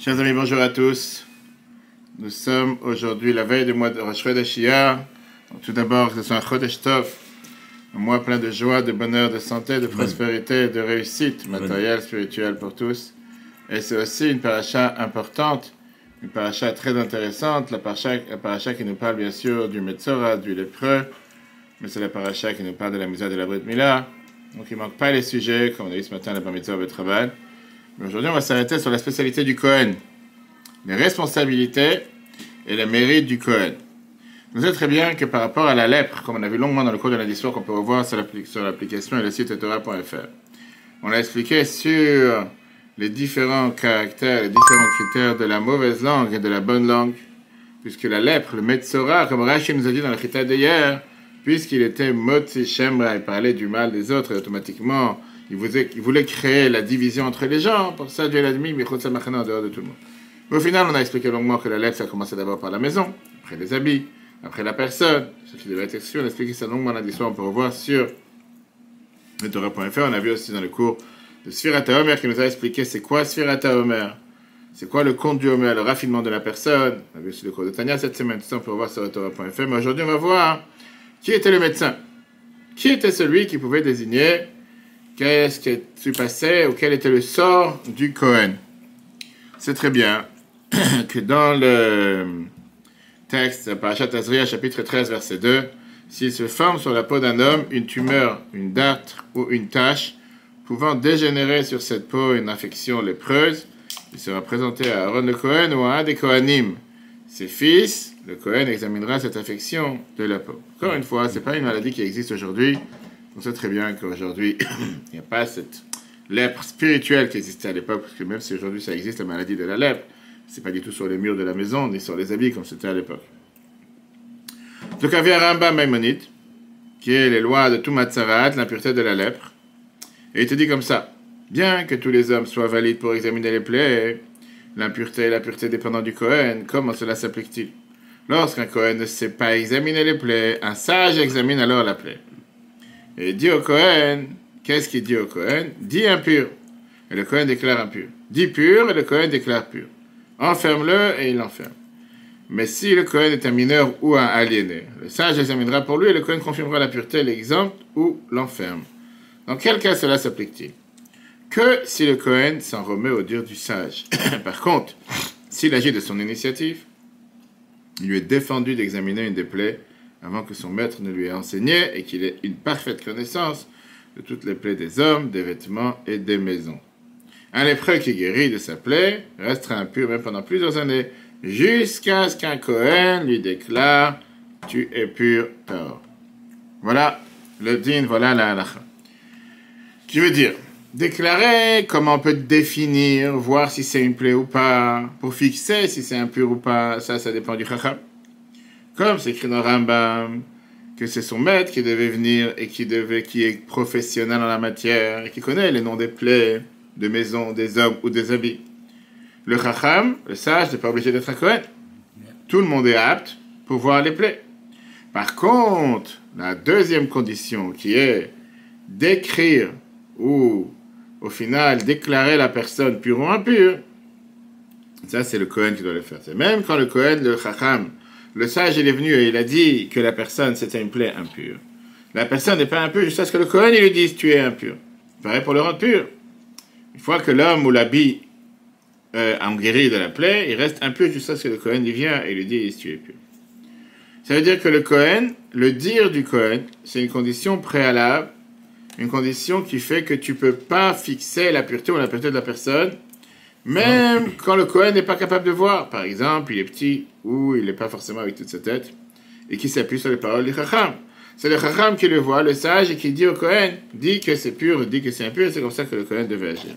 Chers amis, bonjour à tous. Nous sommes aujourd'hui la veille du mois de Rosh Chodesh. Tout d'abord, que ce soit un Chodesh Tov, un mois plein de joie, de bonheur, de santé, de prospérité, de réussite matérielle, spirituelle pour tous. Et c'est aussi une paracha importante, une paracha très intéressante, la paracha qui nous parle bien sûr du Metzora, du lépreux, mais c'est la paracha qui nous parle de la Misa de la Brit Mila. Donc il ne manque pas les sujets, comme on a vu ce matin, la Bar Mitzvah au travail. Mais aujourd'hui, on va s'arrêter sur la spécialité du Kohen, les responsabilités et les mérites du Kohen. Vous savez très bien que par rapport à la lèpre, comme on a vu longuement dans le cours de lundi soir, qu'on peut revoir sur l'application et le site torah.fr, on a expliqué sur les différents caractères, les différents critères de la mauvaise langue et de la bonne langue, puisque la lèpre, le Metzora, comme Rashi nous a dit dans le Chita d'hier, puisqu'il était Motzi Shemra, il parlait du mal des autres, et automatiquement, il voulait créer la division entre les gens, pour ça Dieu l'a mis, mais en dehors de tout le monde. Mais au final, on a expliqué longuement que la lèpre, ça commençait d'abord par la maison, après les habits, après la personne, ce qui devait être exclu. On a expliqué ça longuement lundi soir, on peut revoir sur le Torah.fr. On a vu aussi dans le cours de Sfirat HaOmer qui nous a expliqué c'est quoi Sfirat HaOmer, c'est quoi le compte du Homer, le raffinement de la personne. On a vu aussi le cours de Tania cette semaine, tout ça on peut revoir sur le Torah.fr. Mais aujourd'hui, on va voir qui était le médecin, qui était celui qui pouvait désigner qu'est-ce qui se passait ou quel était le sort du Kohen. C'est très bien que dans le texte, Parashat Tazria, chapitre 13, verset 2, s'il se forme sur la peau d'un homme une tumeur, une dartre ou une tache, pouvant dégénérer sur cette peau une infection lépreuse, il sera présenté à Aaron le Kohen ou à un des Kohanim. Ses fils, le Kohen examinera cette infection de la peau. Encore une fois, ce n'est pas une maladie qui existe aujourd'hui. On sait très bien qu'aujourd'hui, il n'y a pas cette lèpre spirituelle qui existait à l'époque, parce que même si aujourd'hui ça existe, la maladie de la lèpre, c'est pas du tout sur les murs de la maison, ni sur les habits comme c'était à l'époque. Donc il y avait un Rambam Maïmonide, qui est les lois de tout Matzarat, l'impureté de la lèpre, et il te dit comme ça, bien que tous les hommes soient valides pour examiner les plaies, l'impureté et la pureté dépendant du Kohen, comment cela s'applique-t-il? Lorsqu'un Kohen ne sait pas examiner les plaies, un sage examine alors la plaie. Et il dit au Kohen, qu'est-ce qu'il dit au Kohen? Dit impur, et le Kohen déclare impur. Dit pur, et le Kohen déclare pur. Enferme-le, et il l'enferme. Mais si le Kohen est un mineur ou un aliéné, le sage examinera pour lui, et le Kohen confirmera la pureté, l'exemple ou l'enferme. Dans quel cas cela s'applique-t-il? Que si le Kohen s'en remet au dire du sage. Par contre, s'il agit de son initiative, il lui est défendu d'examiner une des plaies avant que son maître ne lui ait enseigné et qu'il ait une parfaite connaissance de toutes les plaies des hommes, des vêtements et des maisons. Un lépreux qui guérit de sa plaie restera impur même pendant plusieurs années, jusqu'à ce qu'un Kohen lui déclare « Tu es pur, tort ». Voilà le din, voilà la halacha. Qui veut dire, déclarer comment on peut définir, voir si c'est une plaie ou pas, pour fixer si c'est impur ou pas, ça dépend du chacham. Comme c'est écrit dans Rambam, que c'est son maître qui devait venir et qui est professionnel en la matière et qui connaît les noms des plaies, de maisons, des hommes ou des habits. Le chacham, le sage, n'est pas obligé d'être un Kohen. Tout le monde est apte pour voir les plaies. Par contre, la deuxième condition qui est d'écrire ou au final déclarer la personne pure ou impure, ça c'est le Kohen qui doit le faire. C'est même quand le Kohen, le chacham, le sage, il est venu et il a dit que la personne, c'était une plaie impure. La personne n'est pas impure jusqu'à ce que le Kohen, il lui dise, tu es impur. Pareil pour le rendre pur. Une fois que l'homme ou l'habit en guérit de la plaie, il reste impur jusqu'à ce que le Kohen, il vient et lui dise, tu es pur. Ça veut dire que le Kohen, le dire du Kohen, c'est une condition préalable, une condition qui fait que tu ne peux pas fixer la pureté ou l'impureté de la personne, même quand le Kohen n'est pas capable de voir. Par exemple, il est petit ou il n'est pas forcément avec toute sa tête et qui s'appuie sur les paroles du Chacham. C'est le Chacham qui le voit, le sage, et qui dit au Kohen, dit que c'est pur, dit que c'est impur, et c'est comme ça que le Kohen devait agir.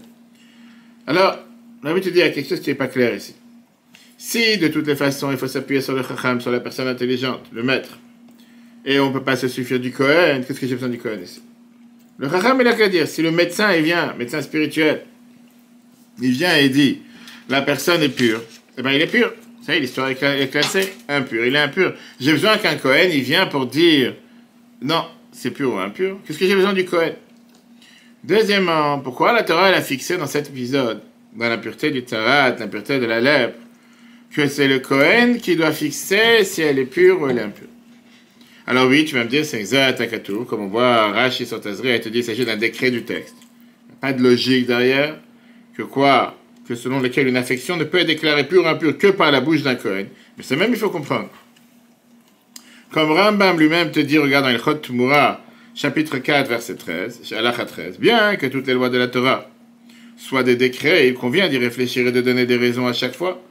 Alors, on a envie de te dire, il y a quelque chose qui n'est pas clair ici. Si, de toutes les façons, il faut s'appuyer sur le Chacham, sur la personne intelligente, le maître, et on ne peut pas se suffire du Kohen, qu'est-ce que j'ai besoin du Kohen ici? Le Chacham, il a qu'à dire, si le médecin, il vient, médecin spirituel, il vient et dit, la personne est pure, eh bien il est pur. Ça y est, l'histoire est classée, impur, il est impur. J'ai besoin qu'un Kohen, il vient pour dire, non, c'est pur ou impur. Qu'est-ce que j'ai besoin du Kohen? Deuxièmement, pourquoi la Torah, elle a fixé dans cet épisode dans l'impureté du tarat, l'impureté de la lèpre, que c'est le Kohen qui doit fixer si elle est pure ou elle est impure. Alors oui, tu vas me dire, c'est exact à Katour, comme on voit Rashi sur Tazri, elle te dit qu'il s'agit d'un décret du texte. Il n'y a pas de logique derrière, que quoi? Que selon lequel une affection ne peut être déclarée pure ou impure que par la bouche d'un Kohen. Mais c'est même, il faut comprendre. Comme Rambam lui-même te dit, regarde dans Ilchot Tumura, chapitre 4, verset 13, Halakha 13, bien que toutes les lois de la Torah soient des décrets, il convient d'y réfléchir et de donner des raisons à chaque fois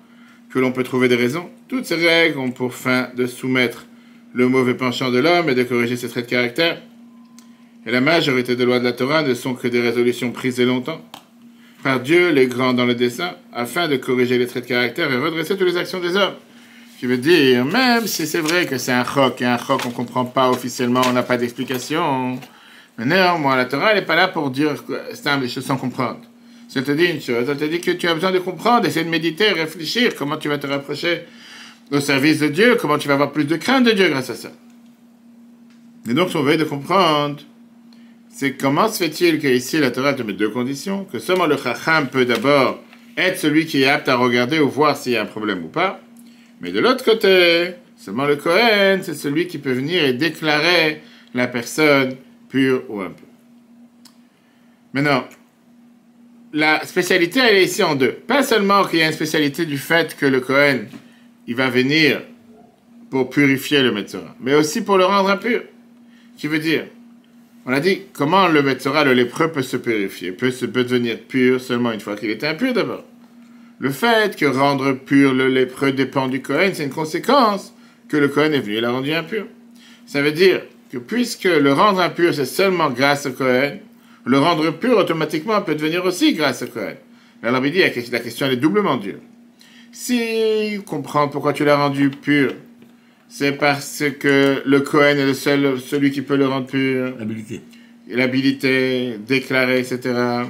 que l'on peut trouver des raisons. Toutes ces règles ont pour fin de soumettre le mauvais penchant de l'homme et de corriger ses traits de caractère. Et la majorité des lois de la Torah ne sont que des résolutions prises dès longtemps par Dieu, les grands dans le dessein, afin de corriger les traits de caractère et redresser toutes les actions des hommes. Je veux dire, même si c'est vrai que c'est un chok, et un chok on ne comprend pas officiellement, on n'a pas d'explication, mais néanmoins, la Torah, elle n'est pas là pour dire les choses sans comprendre. Si elle te dit une chose, elle te dit que tu as besoin de comprendre, essayer de méditer, réfléchir, comment tu vas te rapprocher au service de Dieu, comment tu vas avoir plus de crainte de Dieu grâce à ça. Et donc, on veut de comprendre, c'est comment se fait-il qu'ici, la Torah te met deux conditions, que seulement le chacham peut d'abord être celui qui est apte à regarder ou voir s'il y a un problème ou pas, mais de l'autre côté, seulement le Kohen, c'est celui qui peut venir et déclarer la personne pure ou impure. Maintenant, la spécialité, elle est ici en deux. Pas seulement qu'il y a une spécialité du fait que le Kohen, il va venir pour purifier le Metzora, mais aussi pour le rendre impur. Qui veut dire, on a dit, comment le Metzora, le lépreux, peut se purifier, peut devenir pur seulement une fois qu'il est impur d'abord. Le fait que rendre pur le lépreux dépend du Kohen, c'est une conséquence que le Kohen est venu et l'a rendu impur. Ça veut dire que puisque le rendre impur, c'est seulement grâce au Kohen, le rendre pur, automatiquement, peut devenir aussi grâce au Kohen. Alors, il dit, la question elle est doublement dure. Si comprends pourquoi tu l'as rendu pur, c'est parce que le Kohen est celui qui peut le rendre pur. L'habilité, déclarée, etc.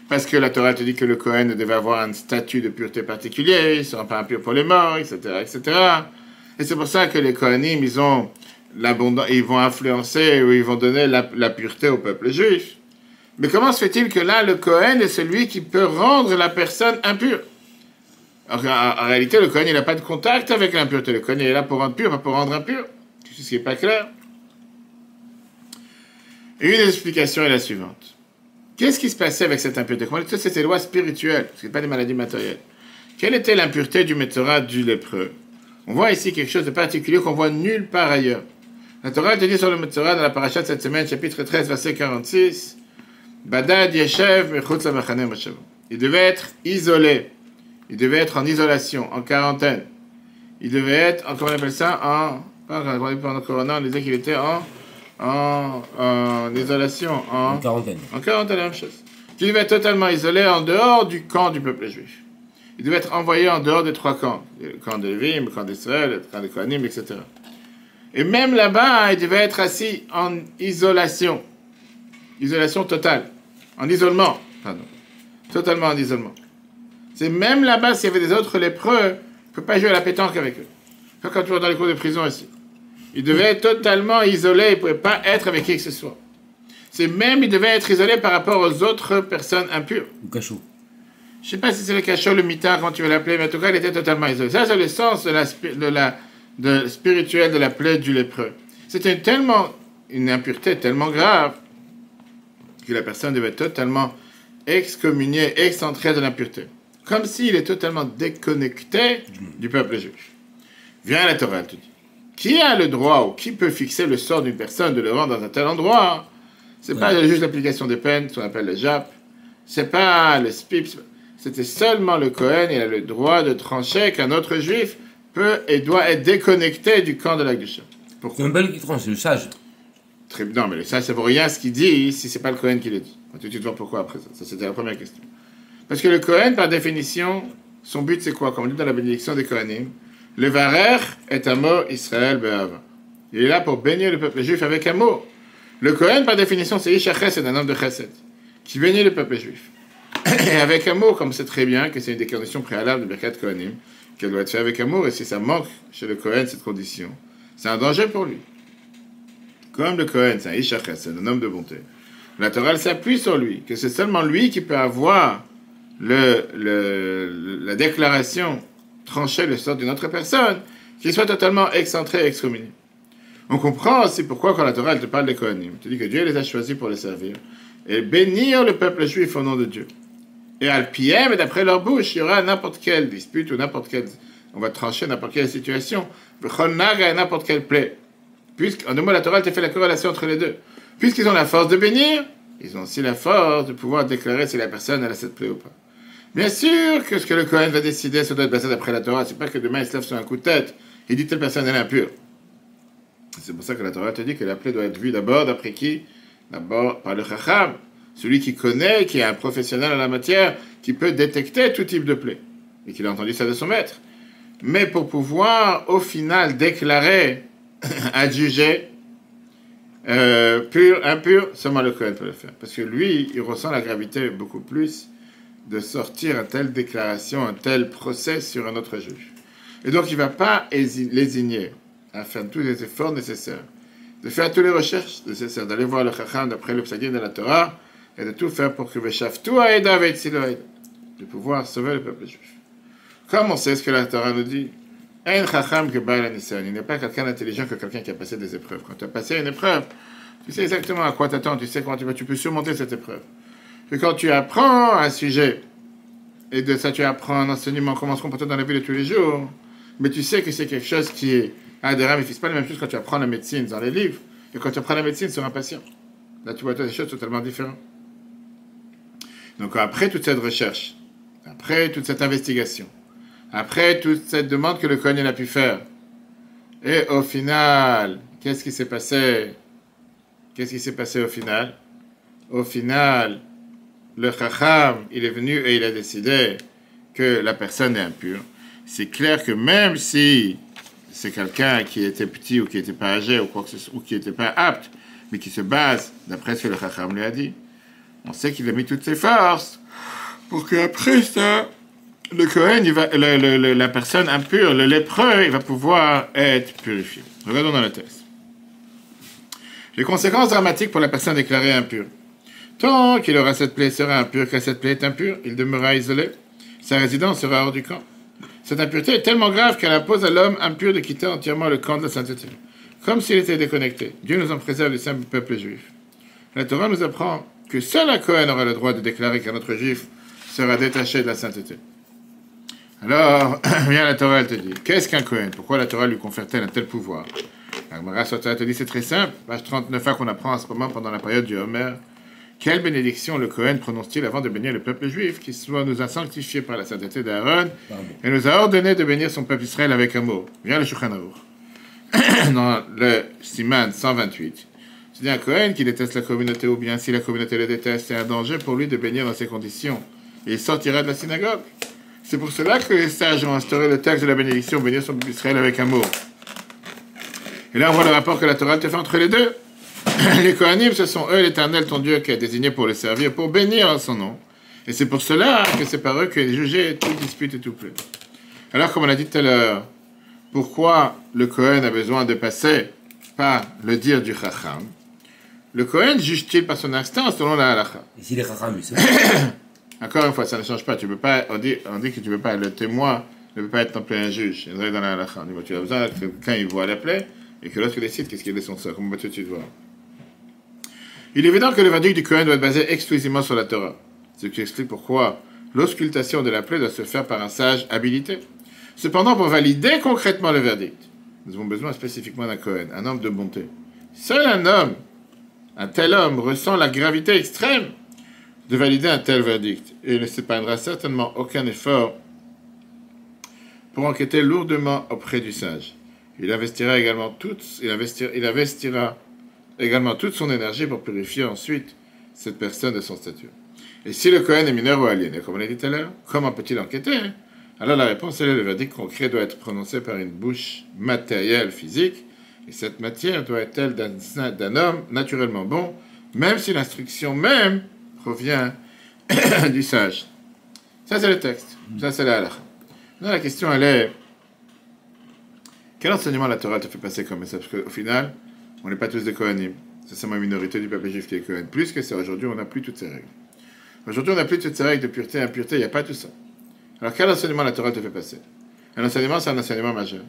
Parce que la Torah te dit que le Kohen devait avoir un statut de pureté particulier, il ne sera pas impur pour les morts, etc., etc. Et c'est pour ça que les Kohanim, ils vont influencer ou ils vont donner la pureté au peuple juif. Mais comment se fait-il que là, le Kohen est celui qui peut rendre la personne impure? En réalité, le Kohen, il n'a pas de contact avec l'impureté. Le Kohen, il est là pour rendre pur, pas pour rendre impur. C'est ce qui n'est pas clair. Et une des explications est la suivante. Qu'est-ce qui se passait avec cette impureté? Comment était cette loi spirituelle? Ce n'est pas des maladies matérielles. Quelle était l'impureté du Metzora du lépreux? On voit ici quelque chose de particulier qu'on voit nulle part ailleurs. La Torah te dit sur le Metzora dans la paracha de cette semaine, chapitre 13, verset 46, Badad Yeshev Mechutz Lamachane Moshevo. Il devait être isolé. Il devait être en isolation, en quarantaine. Il devait être, comment on appelle ça, pendant Corona, on disait qu'il était en isolation, en quarantaine. En quarantaine, la même chose. Il devait être totalement isolé en dehors du camp du peuple juif. Il devait être envoyé en dehors des trois camps. Le camp de Lévi, le camp d'Israël, le camp des Kohanim, etc. Et même là-bas, il devait être assis en isolation. Isolation totale. En isolement, pardon. Totalement en isolement. C'est même là-bas, s'il y avait des autres lépreux, il ne peut pas jouer à la pétanque avec eux. Pas quand tu vas dans les cours de prison ici. Il devait être totalement isolé, il ne pouvait pas être avec qui que ce soit. C'est même, il devait être isolé par rapport aux autres personnes impures. Ou cachot. Je ne sais pas si c'est le cachot, le mitard, comment tu veux l'appeler, mais en tout cas, il était totalement isolé. Ça, c'est le sens de spirituel de la plaie du lépreux. C'était une impureté tellement grave que la personne devait être totalement excommuniée, excentrée de l'impureté. Comme s'il est totalement déconnecté du peuple juif. Vient la Torah, elle te dit. Qui a le droit ou qui peut fixer le sort d'une personne de le rendre dans un tel endroit? C'est pas juste l'application des peines, ce qu'on appelle le JAP. C'est pas le SPIP. C'était seulement le Kohen, il a le droit de trancher qu'un autre juif peut et doit être déconnecté du camp de la Gdusha. C'est un bel qui tranche, c'est le sage. Non, mais le sage, ça vaut rien ce qu'il dit si c'est pas le Kohen qui le dit. On va tout de suite voir pourquoi après ça. Ça, c'était la première question. Parce que le Kohen, par définition, son but c'est quoi? Comme on dit dans la bénédiction des Kohanim, le Varer est amo Israël be'ava. Il est là pour bénir le peuple juif avec amour. Le Kohen, par définition, c'est Isha Chesed, un homme de Chesed, qui bénit le peuple juif. Et avec amour, comme c'est très bien que c'est une des conditions préalables de Birkat Kohanim, qu'elle doit être faite avec amour, et si ça manque chez le Kohen, cette condition, c'est un danger pour lui. Comme le Kohen, c'est un Isha Chesed, un homme de bonté. La Torah s'appuie sur lui, que c'est seulement lui qui peut avoir la déclaration tranchée le sort d'une autre personne, qu'il soit totalement excentré et excommunié. On comprend aussi pourquoi quand la Torah elle te parle des Kohanim, elle te dit que Dieu les a choisis pour les servir et bénir le peuple juif au nom de Dieu. Et Al-Piem, et d'après leur bouche, il y aura n'importe quelle dispute ou n'importe quelle... On va trancher n'importe quelle situation. Et n'importe quelle plaie. En deux mots, la Torah te fait la corrélation entre les deux. Puisqu'ils ont la force de bénir, ils ont aussi la force de pouvoir déclarer si la personne elle a cette plaie ou pas. Bien sûr que ce que le Kohen va décider, ça doit être basé d'après la Torah. C'est pas que demain il se lève sur un coup de tête et dit telle personne elle est impure. C'est pour ça que la Torah te dit que la plaie doit être vue d'abord d'après qui? D'abord par le Chacham. Celui qui connaît, qui est un professionnel en la matière, qui peut détecter tout type de plaie. Et qui a entendu ça de son maître. Mais pour pouvoir, au final, déclarer, adjuger, pur, impur, seulement le Kohen peut le faire. Parce que lui, il ressent la gravité beaucoup plus de sortir une telle déclaration, un tel procès sur un autre juge. Et donc, il ne va pas lésigner à faire tous les efforts nécessaires, de faire toutes les recherches nécessaires, d'aller voir le Chacham d'après le Psadim de la Torah, et de tout faire pour que de pouvoir sauver le peuple juif. Comme on sait ce que la Torah nous dit, il n'est pas quelqu'un d'intelligent que quelqu'un qui a passé des épreuves. Quand tu as passé une épreuve, tu sais exactement à quoi t'attendre, tu sais comment tu peux surmonter cette épreuve. Et quand tu apprends un sujet, et de ça tu apprends un enseignement, comment se comporter dans la vie de tous les jours, mais tu sais que c'est quelque chose qui est des rames, c'est pas la même chose quand tu apprends la médecine dans les livres, et quand tu apprends la médecine sur un patient. Là tu vois des choses totalement différentes. Donc après toute cette recherche, après toute cette investigation, après toute cette demande que le Kohen a pu faire, et au final, qu'est-ce qui s'est passé? Qu'est-ce qui s'est passé au final? Au final, le Chacham, il est venu et il a décidé que la personne est impure. C'est clair que même si c'est quelqu'un qui était petit ou qui n'était pas âgé ou quoi que ce soit, ou qui n'était pas apte, mais qui se base d'après ce que le Chacham lui a dit, on sait qu'il a mis toutes ses forces pour qu'après ça, le Kohen, la personne impure, le lépreux, il va pouvoir être purifié. Regardons dans le texte. Les conséquences dramatiques pour la personne déclarée impure. Tant qu'il aura cette plaie sera impure, que cette plaie est impure, il demeurera isolé. Sa résidence sera hors du camp. Cette impureté est tellement grave qu'elle impose à l'homme impur de quitter entièrement le camp de la sainteté, comme s'il était déconnecté. Dieu nous en préserve du simple peuple juif. La Torah nous apprend que seul un Kohen aura le droit de déclarer qu'un autre juif sera détaché de la sainteté. Alors, bien la Torah, elle te dit, qu'est-ce qu'un Kohen? Pourquoi la Torah lui confère-t-elle un tel pouvoir? La Gemara te dit, c'est très simple, page 39a qu'on apprend en ce moment pendant la période du Homer. Quelle bénédiction le Kohen prononce-t-il avant de bénir le peuple juif, qui nous a sanctifiés par la sainteté d'Aaron, et nous a ordonné de bénir son peuple Israël avec amour? Viens le Shulchan Aruch. Dans le Siman 128, c'est un Kohen qui déteste la communauté, ou bien si la communauté le déteste, c'est un danger pour lui de bénir dans ces conditions. Et il sortira de la synagogue. C'est pour cela que les sages ont instauré le texte de la bénédiction, bénir son peuple Israël avec amour. Et là, on voit le rapport que la Torah te fait entre les deux. Les Kohanim, ce sont eux, l'Éternel, ton Dieu, qui a désigné pour les servir, pour bénir en son nom. Et c'est pour cela que c'est par eux que est jugé toute dispute et tout plaît. Alors, comme on a dit tout à l'heure, pourquoi le Kohen a besoin de passer par le dire du Chacham? Le Kohen juge-t-il par son instinct selon la halakha? Et si les Chacham, c'est Encore une fois, ça ne change pas. Tu peux pas, on dit que tu peux pas, le témoin ne peut pas être non plus un juge. Il est dans la halakha. Tu as besoin que quand il voit la plaie et que l'autre décide qu'est-ce qu'il est son sort. Comme on va tout de suite voir. Il est évident que le verdict du Kohen doit être basé exclusivement sur la Torah. Ce qui explique pourquoi l'auscultation de la plaie doit se faire par un sage habilité. Cependant, pour valider concrètement le verdict, nous avons besoin spécifiquement d'un Kohen, un homme de bonté. Seul un tel homme ressent la gravité extrême de valider un tel verdict et il ne s'épargnera certainement aucun effort pour enquêter lourdement auprès du sage. Il investira également toute son énergie pour purifier ensuite cette personne de son statut. Et si le Kohen est mineur ou aliéné, comme on l'a dit tout à l'heure, comment peut-il enquêter? Alors la réponse est le verdict concret doit être prononcé par une bouche matérielle, physique, et cette matière doit être celle d'un homme naturellement bon, même si l'instruction même provient du sage. Ça c'est le texte, ça c'est la halakha. La question elle est, quel enseignement la Torah te fait passer comme ça? Parce qu'au final, on n'est pas tous des Kohanim. C'est seulement une minorité du peuple juif qui est Kohen. Plus que ça, aujourd'hui, on n'a plus toutes ces règles. Aujourd'hui, on n'a plus de cette règle de pureté, impureté, il n'y a pas tout ça. Alors, quel enseignement la Torah te fait passer? Un enseignement, c'est un enseignement majeur.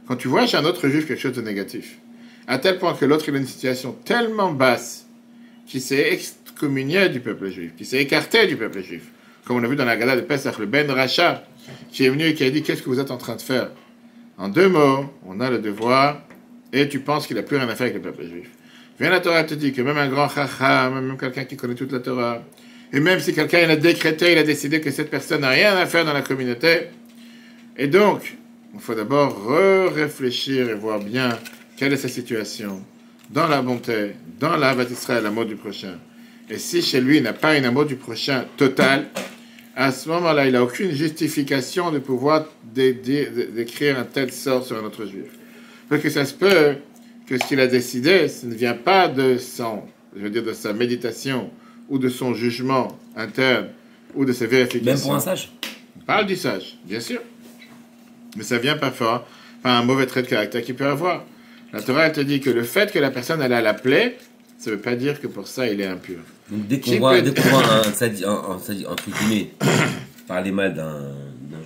Quand tu vois chez un autre juif quelque chose de négatif, à tel point que l'autre il a une situation tellement basse qu'il s'est excommunié du peuple juif, qu'il s'est écarté du peuple juif, comme on a vu dans la Gada de Pesach, le Ben Racha, qui est venu et qui a dit « Qu'est-ce que vous êtes en train de faire ?» En deux mots, on a le devoir, et tu penses qu'il n'a plus rien à faire avec le peuple juif. Viens la Torah te dit que même un grand chacham, même quelqu'un qui connaît toute la Torah, et même si quelqu'un il a décrété, il a décidé que cette personne n'a rien à faire dans la communauté, et donc, il faut d'abord réfléchir et voir bien quelle est sa situation, dans la bonté, dans l'avat Israël, l'amour du prochain. Et si chez lui, il n'a pas un amour du prochain total, à ce moment-là, il n'a aucune justification de pouvoir d'écrire un tel sort sur un autre juif. Parce que ça se peut que ce qu'il a décidé, ce ne vient pas de de sa méditation, ou de son jugement interne, ou de ses vérifications. Même pour un sage? On parle du sage, bien sûr. Mais ça vient parfois par un mauvais trait de caractère qu'il peut avoir. La Torah, elle te dit que le fait que la personne elle a la plaie, ça ne veut pas dire que pour ça, il est impur. Donc dès qu'on voit un sadi, entre guillemets, parler mal d'un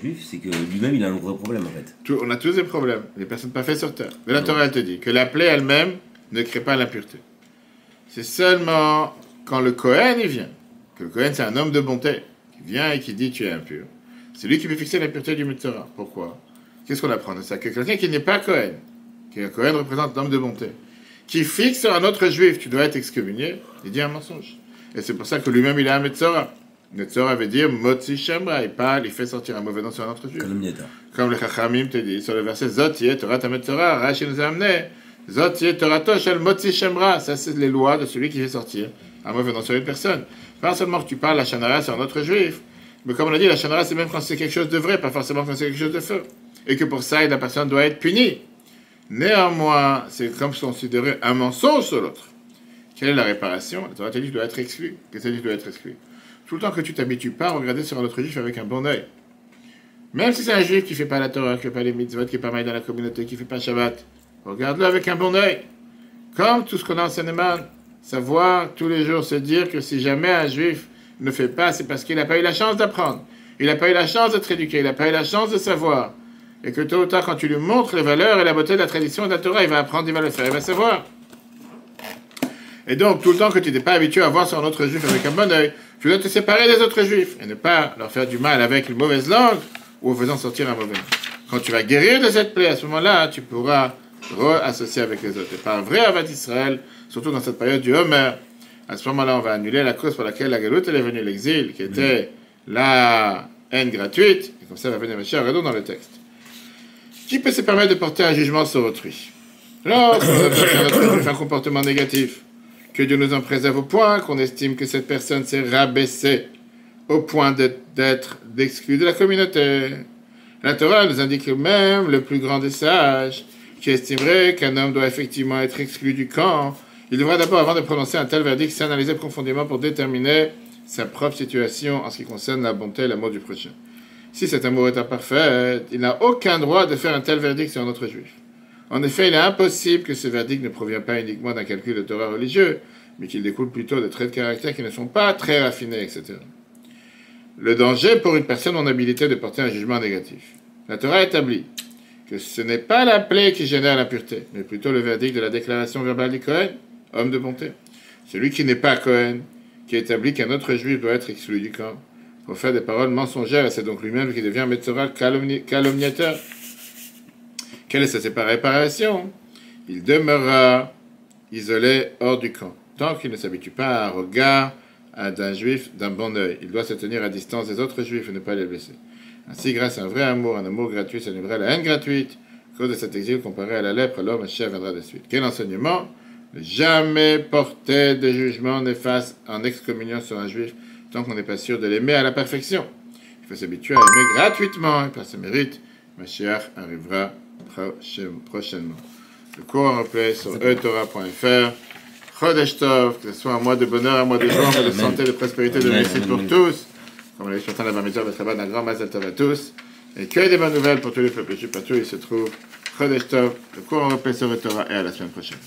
juif, c'est que lui-même, il a un gros problème, en fait. On a tous des problèmes. Les personnes pas faites sur terre. Mais la Torah, elle te dit que la plaie elle-même ne crée pas l'impureté. C'est seulement quand le Kohen, il vient, que le Kohen, c'est un homme de bonté, qui vient et qui dit tu es impur. C'est lui qui peut fixer l'impureté du Metzora. Pourquoi? Qu'est-ce qu'on apprend de ça? Que quelqu'un qui n'est pas Kohen, qui est Kohen représente l'homme de bonté, qui fixe sur un autre juif, tu dois être excommunié, il dit un mensonge. Et c'est pour ça que lui-même, il a un Metzora. Metzora veut dire Motzi Shemra, il parle, il fait sortir un mauvais nom sur un autre juif. Comme le Chachamim te dit sur le verset Zotier, Torah ta Metzora, Rashi nous a amené, Zotier, Torah Toshel, Motzi Shemra, ça c'est les lois de celui qui fait sortir un mauvais nom sur une personne. Pas seulement que tu parles la Shanara sur un autre juif, mais comme on a dit, la Shanara c'est même quand c'est quelque chose de vrai, pas forcément quand c'est quelque chose de faux. Et que pour ça, la personne doit être punie. Néanmoins, c'est comme considérer un mensonge sur l'autre. Quelle est la réparation? La Torah te dit que tu dois être exclu. Qu'est-ce que tu dois être exclu? Tout le temps que tu t'habitues pas à regarder sur un autre juif avec un bon œil. Même si c'est un juif qui fait pas la Torah, qui fait pas les mitzvot, qui est pas mal dans la communauté, qui fait pas Shabbat, regarde-le avec un bon œil. Comme tout ce qu'on a en Seine-et-Marne, savoir tous les jours se dire que si jamais un juif ne fait pas, c'est parce qu'il n'a pas eu la chance d'apprendre. Il n'a pas eu la chance d'être éduqué, il n'a pas eu la chance de savoir. Et que tôt ou tard, quand tu lui montres les valeurs et la beauté de la tradition et de la Torah, il va apprendre, il va le faire, il va savoir. Et donc, tout le temps que tu n'es pas habitué à voir sur un autre juif avec un bon œil, tu dois te séparer des autres juifs et ne pas leur faire du mal avec une mauvaise langue ou en faisant sortir un mauvais nom. Quand tu vas guérir de cette plaie, à ce moment-là, tu pourras re-associer avec les autres. Et par un vrai avat Israël, surtout dans cette période du Homer, à ce moment-là, on va annuler la cause pour laquelle la Galoute est venue, l'exil, qui était la haine gratuite. Et comme ça, va venir Mashiach, regardons dans le texte. Qui peut se permettre de porter un jugement sur autrui? Lorsqu'on a un comportement négatif, que Dieu nous en préserve au point qu'on estime que cette personne s'est rabaissée au point d'être exclue de la communauté. La Torah nous indique même le plus grand des sages, qui estimerait qu'un homme doit effectivement être exclu du camp. Il devra d'abord, avant de prononcer un tel verdict, s'analyser profondément pour déterminer sa propre situation en ce qui concerne la bonté et l'amour du prochain. Si cet amour est imparfait, il n'a aucun droit de faire un tel verdict sur un autre juif. En effet, il est impossible que ce verdict ne provient pas uniquement d'un calcul de Torah religieux, mais qu'il découle plutôt de traits de caractère qui ne sont pas très raffinés, etc. Le danger pour une personne en habilité de porter un jugement négatif. La Torah établit que ce n'est pas la plaie qui génère l'impureté, mais plutôt le verdict de la déclaration verbale du Kohen, homme de bonté. Celui qui n'est pas Kohen, qui établit qu'un autre juif doit être exclu du camp, pour faire des paroles mensongères, et c'est donc lui-même qui devient Metzora calomniateur. Quelle est sa réparation? Il demeurera isolé hors du camp, tant qu'il ne s'habitue pas à un regard d'un juif d'un bon œil. Il doit se tenir à distance des autres juifs et ne pas les blesser. Ainsi, grâce à un vrai amour, un amour gratuit s'annulera la haine gratuite. À cause de cet exil comparé à la lèpre, alors Mashiach viendra de suite. Quel enseignement? Ne jamais porter de jugement néfaste en excommuniant sur un juif tant qu'on n'est pas sûr de l'aimer à la perfection. Il faut s'habituer à aimer gratuitement et par ce mérite, Mashiach arrivera prochainement. Le cours en replay sur etorah.fr. Chodesh Tov, que ce soit un mois de bonheur, un mois de joie, un mois de santé, de prospérité, de réussite pour tous. Comme on l'a dit sur la Bamitzvah, de Shabbat, un grand Mazel Tov à tous. Et que des bonnes nouvelles pour tous les peuples juifs partout où ils se trouvent. Chodesh Tov, le cours en replay sur etorah et à la semaine prochaine.